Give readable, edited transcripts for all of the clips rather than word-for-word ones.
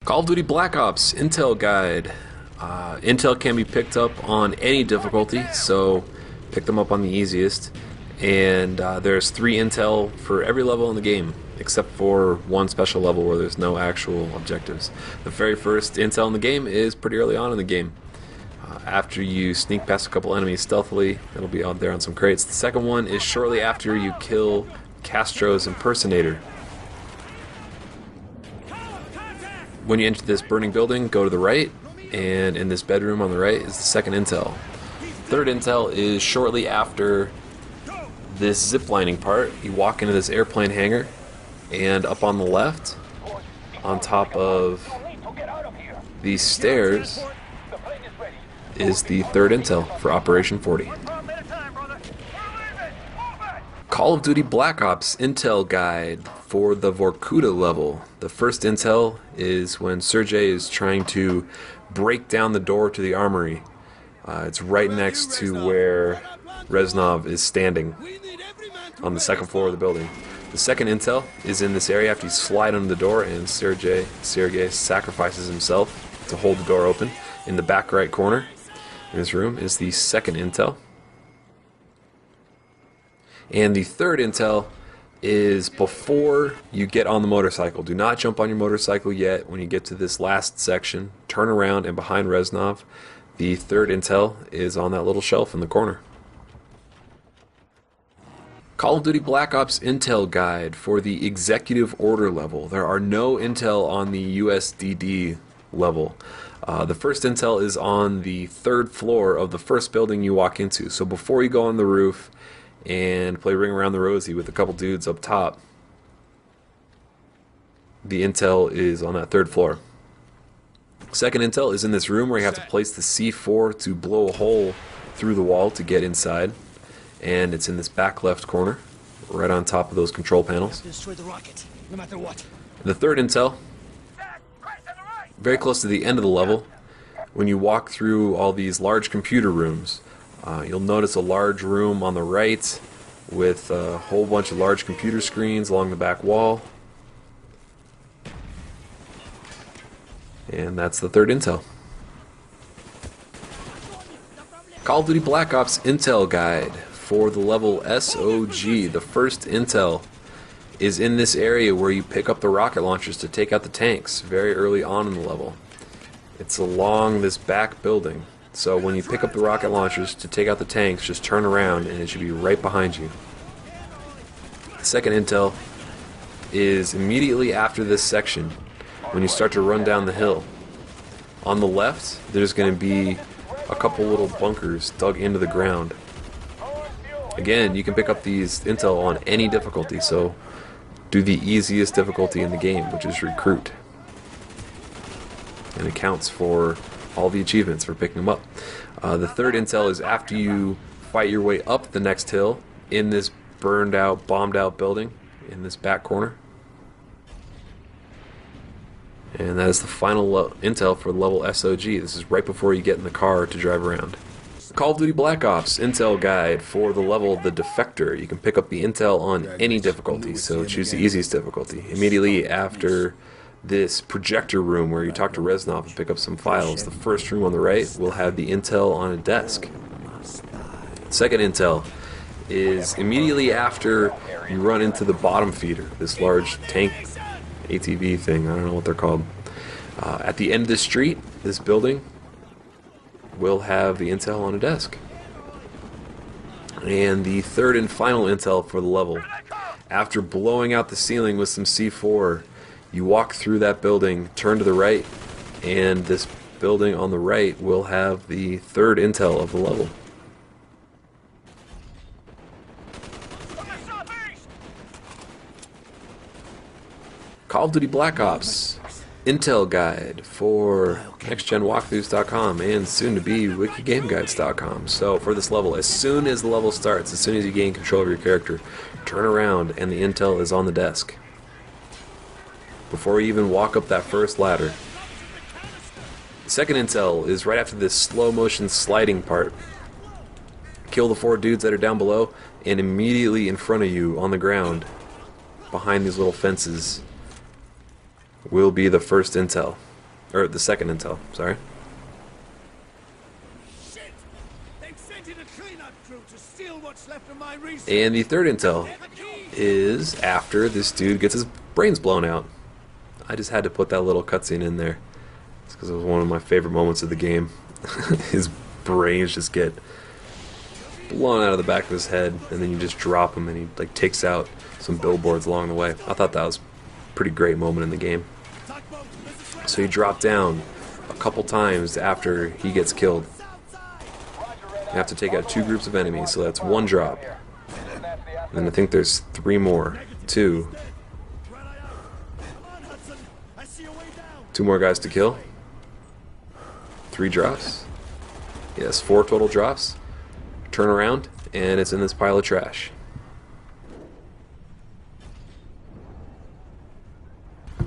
Call of Duty Black Ops Intel Guide. Intel can be picked up on any difficulty, so pick them up on the easiest. And there's 3 Intel for every level in the game, except for one special level where there's no actual objectives. The very first Intel in the game is pretty early on in the game. After you sneak past a couple enemies stealthily, it'll be out there on some crates. The second one is shortly after you kill Castro's impersonator. When you enter this burning building, go to the right, and in this bedroom on the right is the second Intel. Third Intel is shortly after this ziplining part. You walk into this airplane hangar, and up on the left, on top of these stairs, is the third Intel for Operation 40. Call of Duty Black Ops Intel Guide for the Vorkuta level. The first Intel is when Sergey is trying to break down the door to the armory. It's right next to where Reznov is standing on the second floor of the building. The second Intel is in this area after you slide under the door, and Sergey sacrifices himself to hold the door open. In the back right corner in this room is the second Intel. And the third Intel is before you get on the motorcycle. Do not jump on your motorcycle yet. When you get to this last section, turn around, and behind Reznov, the third Intel is on that little shelf in the corner. Call of Duty Black Ops Intel Guide for the Executive Order level. There are no Intel on the USDD level. The first Intel is on the third floor of the first building you walk into. So before you go on the roof and play Ring Around the Rosie with a couple dudes up top, the Intel is on that third floor. Second Intel is in this room where you have to place the C4 to blow a hole through the wall to get inside. And it's in this back left corner, right on top of those control panels. Destroy the rocket, no matter what. The third Intel, very close to the end of the level, when you walk through all these large computer rooms, you'll notice a large room on the right with a whole bunch of large computer screens along the back wall. And that's the third Intel. Call of Duty Black Ops Intel Guide for the level SOG. The first Intel is in this area where you pick up the rocket launchers to take out the tanks very early on in the level. It's along this back building. So when you pick up the rocket launchers to take out the tanks, just turn around and it should be right behind you. The second Intel is immediately after this section when you start to run down the hill. On the left, there's going to be a couple little bunkers dug into the ground. Again, you can pick up these Intel on any difficulty, so do the easiest difficulty in the game, which is Recruit. And it counts for all the achievements for picking them up. The third Intel is after you fight your way up the next hill in this burned out, bombed out building in this back corner. And that is the final Intel for level SOG. This is right before you get in the car to drive around. Call of Duty Black Ops Intel Guide for the level The Defector. You can pick up the Intel on any difficulty, so choose the easiest difficulty. Immediately after this projector room where you talk to Reznov and pick up some files, the first room on the right will have the Intel on a desk. Second Intel is immediately after you run into the bottom feeder, this large tank ATV thing, I don't know what they're called. At the end of the street, this building will have the Intel on a desk. And the third and final Intel for the level, after blowing out the ceiling with some C4, you walk through that building, turn to the right, and this building on the right will have the third Intel of the level. Call of Duty Black Ops Intel Guide for NextGenWalkthroughs.com and soon to be WikiGameGuides.com. So for this level, as soon as the level starts, as soon as you gain control of your character, turn around and the Intel is on the desk. Before you even walk up that first ladder. The second Intel is right after this slow motion sliding part. Kill the 4 dudes that are down below, and immediately in front of you on the ground, behind these little fences, will be the first Intel. Or the second intel, sorry. Shit! They've sent in a cleanup crew to steal what's left of my research. And the third intel is after this dude gets his brains blown out. I just had to put that little cutscene in there. It's because it was one of my favorite moments of the game. His brains just get blown out of the back of his head, and then you just drop him, and he like takes out some billboards along the way. I thought that was a pretty great moment in the game. So you drop down a couple times after he gets killed. You have to take out 2 groups of enemies, so that's 1 drop. And I think there's 3 more. 2. 2 more guys to kill. 3 drops. Yes, 4 total drops. Turn around, and it's in this pile of trash.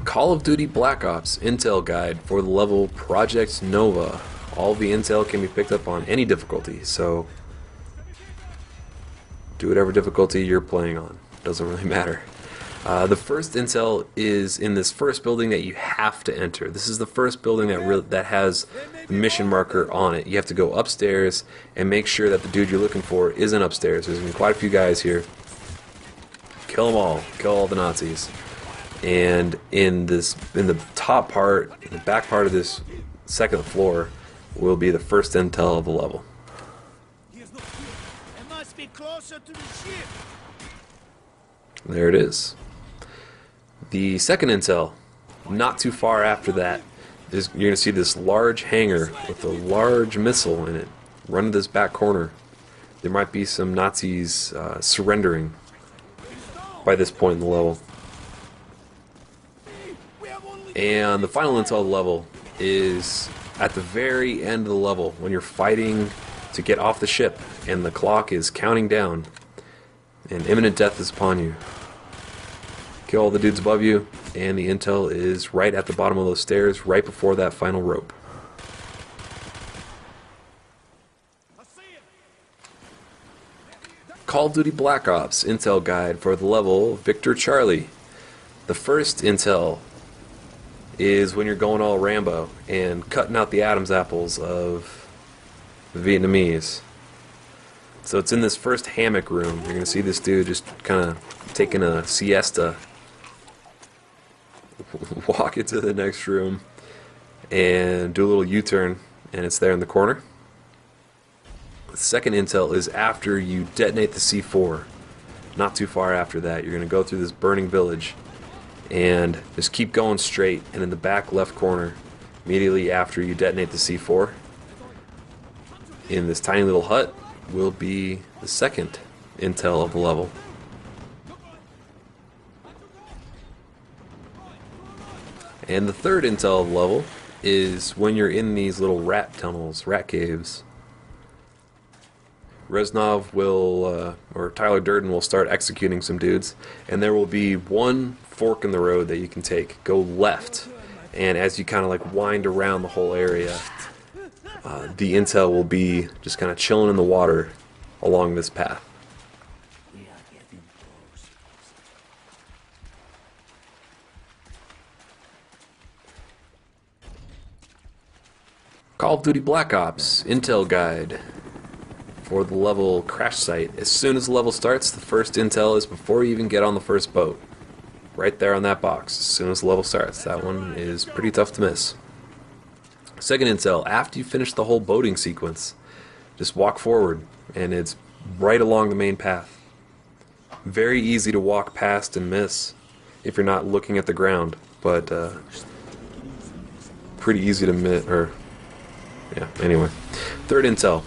Call of Duty Black Ops Intel Guide for the level Project Nova. All the intel can be picked up on any difficulty, so do whatever difficulty you're playing on. Doesn't really matter. The first intel is in this first building that you have to enter. This is the first building that has the mission marker on it. You have to go upstairs and make sure that the dude you're looking for isn't upstairs. There's going to be quite a few guys here. Kill them all. Kill all the Nazis. And in the top part, in the back part of this second floor, will be the first intel of the level. It must be closer to the ship. There it is. The second intel, not too far after that, you're going to see this large hangar with a large missile in it. Run to this back corner. There might be some Nazis surrendering by this point in the level. And the final intel level is at the very end of the level when you're fighting to get off the ship and the clock is counting down and imminent death is upon you. Kill all the dudes above you, and the intel is right at the bottom of those stairs, right before that final rope. Call of Duty Black Ops Intel Guide for the level Victor Charlie. The first intel is when you're going all Rambo and cutting out the Adam's apples of the Vietnamese. So it's in this first hammock room. You're going to see this dude just kind of taking a siesta. Walk into the next room and do a little U-turn, and it's there in the corner. The second intel is after you detonate the C4. Not too far after that, you're going to go through this burning village and just keep going straight, and in the back left corner, immediately after you detonate the C4, in this tiny little hut will be the second intel of the level. And the third intel of the level is when you're in these little rat tunnels, rat caves. Reznov will, or Tyler Durden will start executing some dudes, and there will be one fork in the road that you can take. Go left, and as you kind of like wind around the whole area, the intel will be just kind of chilling in the water along this path. Call of Duty Black Ops Intel Guide for the level Crash Site. As soon as the level starts, the first intel is before you even get on the first boat. Right there on that box, as soon as the level starts. That one is pretty tough to miss. Second intel, after you finish the whole boating sequence, just walk forward, and it's right along the main path. Very easy to walk past and miss if you're not looking at the ground, but pretty easy to miss, or yeah, anyway. Third intel,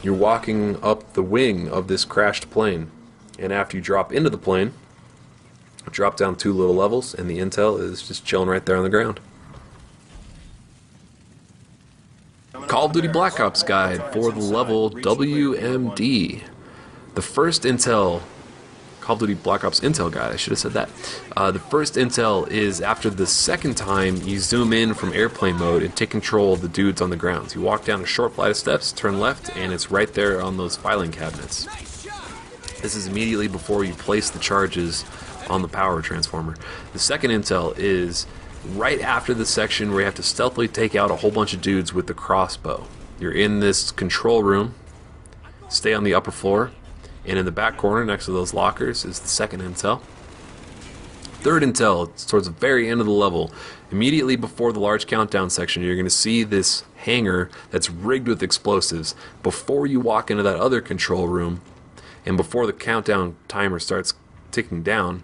you're walking up the wing of this crashed plane, and after you drop into the plane, drop down 2 little levels, and the intel is just chilling right there on the ground. Call of Duty Black Ops Guide for the level WMD. The first intel, Call of Duty Black Ops Intel Guide, I should have said that. The first intel is after the second time you zoom in from airplane mode and take control of the dudes on the ground. You walk down a short flight of steps, turn left, and it's right there on those filing cabinets. This is immediately before you place the charges on the power transformer. The second intel is right after the section where you have to stealthily take out a whole bunch of dudes with the crossbow. You're in this control room. Stay on the upper floor. And in the back corner next to those lockers is the second intel. Third intel, it's towards the very end of the level. Immediately before the large countdown section, you're going to see this hangar that's rigged with explosives. Before you walk into that other control room, and before the countdown timer starts ticking down,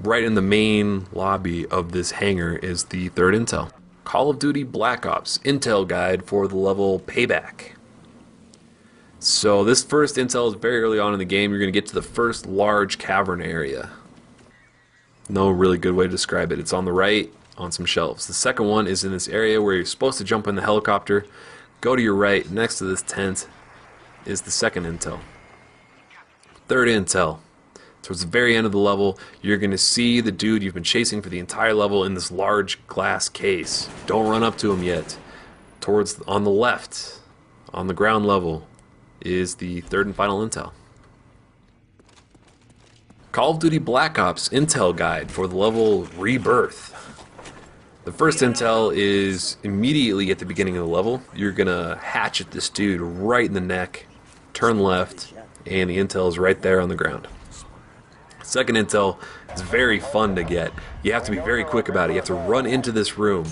right in the main lobby of this hangar is the third intel. Call of Duty Black Ops Intel Guide for the level Payback. So this first intel is very early on in the game. You're going to get to the first large cavern area. No really good way to describe it. It's on the right on some shelves. The second one is in this area where you're supposed to jump in the helicopter. Go to your right. Next to this tent is the second intel. Third intel. Towards the very end of the level, you're going to see the dude you've been chasing for the entire level in this large glass case. Don't run up to him yet. Towards on the left, on the ground level, is the third and final intel. Call of Duty Black Ops Intel Guide for the level Rebirth. The first intel is immediately at the beginning of the level. You're gonna hatchet this dude right in the neck, turn left, and the intel is right there on the ground. Second intel is very fun to get. You have to be very quick about it. You have to run into this room,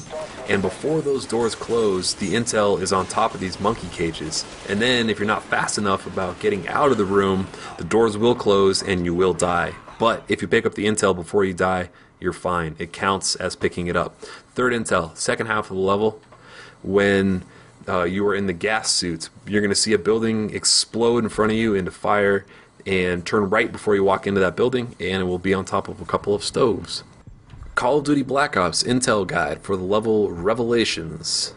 and before those doors close, the intel is on top of these monkey cages. And then if you're not fast enough about getting out of the room, the doors will close and you will die. But if you pick up the intel before you die, you're fine. It counts as picking it up. Third intel, second half of the level, when you are in the gas suit, you're going to see a building explode in front of you into fire, and turn right before you walk into that building, and it will be on top of a couple of stoves. Call of Duty Black Ops Intel Guide for the level Revelations.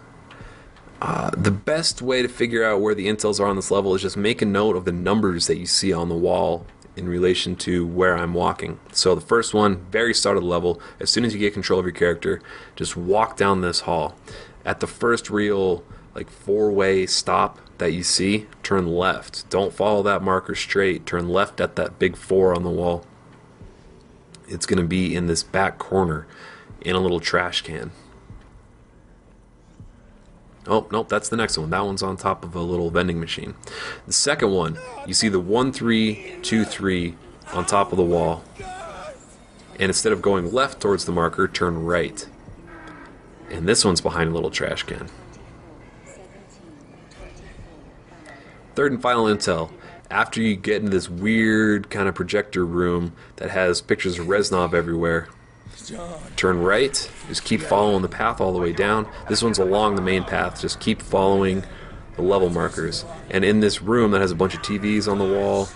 The best way to figure out where the intels are on this level is just make a note of the numbers that you see on the wall in relation to where I'm walking. So the first one, very start of the level, as soon as you get control of your character, just walk down this hall. At the first real four-way stop that you see, turn left. Don't follow that marker straight. Turn left at that big 4 on the wall. It's going to be in this back corner in a little trash can. Oh, nope, that's the next one. That one's on top of a little vending machine. The second one, you see the 1323 on top of the wall. And instead of going left towards the marker, turn right. And this one's behind a little trash can. Third and final intel. After you get into this weird kind of projector room that has pictures of Reznov everywhere, turn right, just keep following the path all the way down. This one's along the main path, just keep following the level markers. And in this room that has a bunch of TVs on the wall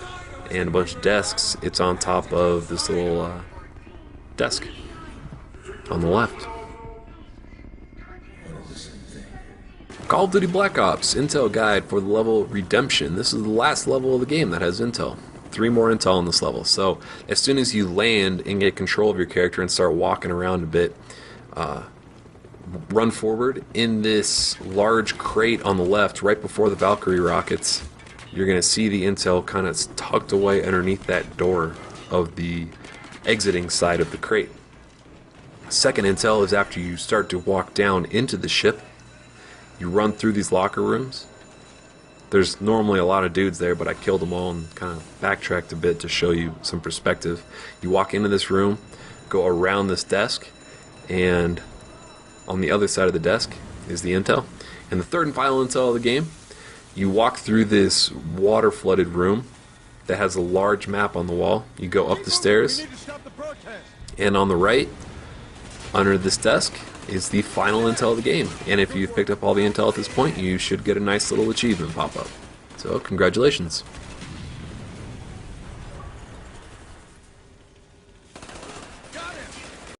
and a bunch of desks, it's on top of this little desk on the left. Call of Duty Black Ops Intel Guide for the level Redemption. This is the last level of the game that has intel. 3 more intel on this level. So as soon as you land and get control of your character and start walking around a bit, run forward. In this large crate on the left, right before the Valkyrie rockets, you're going to see the intel kind of tucked away underneath that door of the exiting side of the crate. Second intel is after you start to walk down into the ship. You run through these locker rooms. There's normally a lot of dudes there, but I killed them all and kind of backtracked a bit to show you some perspective. You walk into this room, go around this desk, and on the other side of the desk is the intel. And the third and final intel of the game, you walk through this water-flooded room that has a large map on the wall. You go up the stairs, and on the right, under this desk, is the final intel of the game. And if you've picked up all the intel at this point, you should get a nice little achievement pop up. So, congratulations.